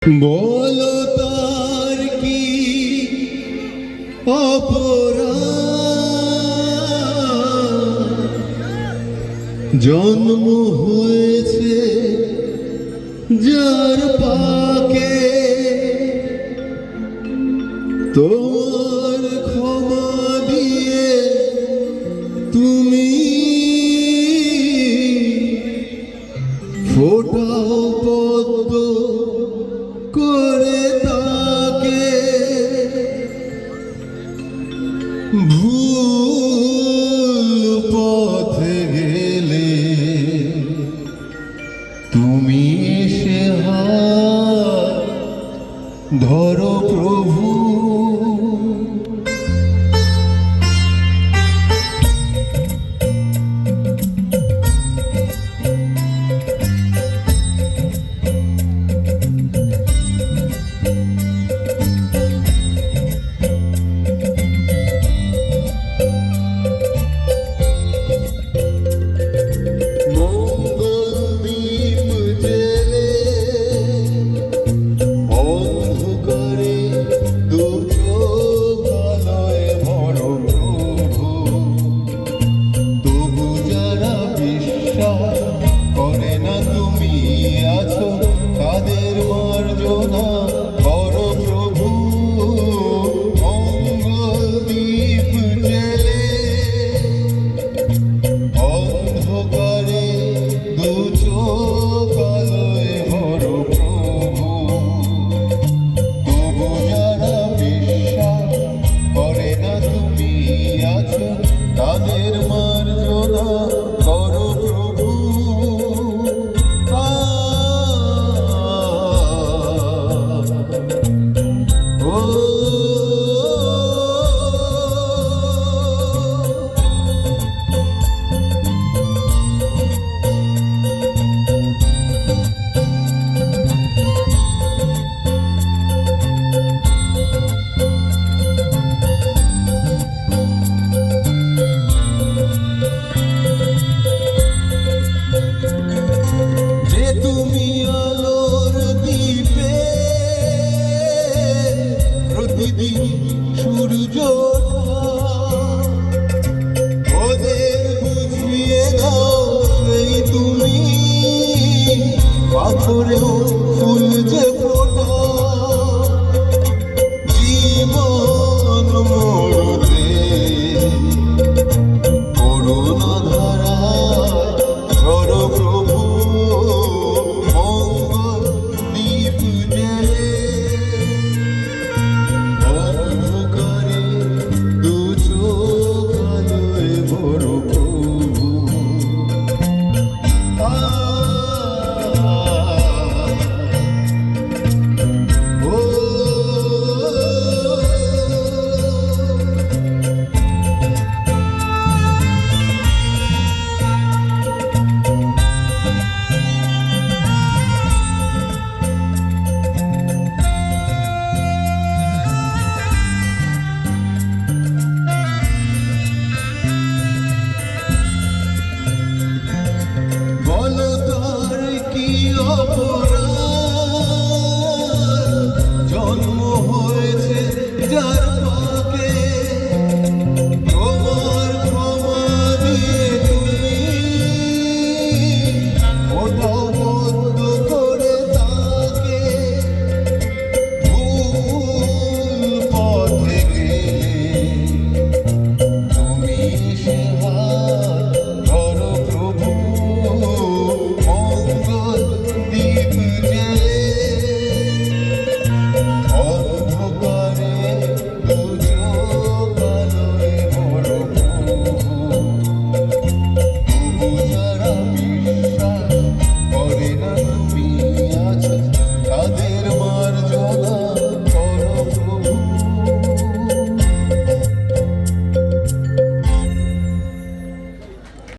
বলো তার কি অপরাধ, জন্ম হয়েছে যার পাকে, তোমার ক্ষমা দিয়ে তুমি ফোটাও পদ্ম করে তাকে। ভুল পথে গেলে তুমি এসে হাত ধরো প্রভু। করে না তুমি আছো তাদের মার্জনা করো প্রভু। মঙ্গল দ্বীপ জেলে অন্ধকারে দু চোখ আলোয় ভরো প্রভু। তবু যারা বিশ্বাস করে না তুমি আছো তাদের মার্জনা করো প্রভু। তুমি আলোর দ্বীপে প্রতিদিন সূর্য ওদের বুঝিয়ে দাও সেই তুমি পাথরেও ফুল যে ফোটা জীবন মোড়তে করুণা ধারা ঝড় প্রভু। জন্ম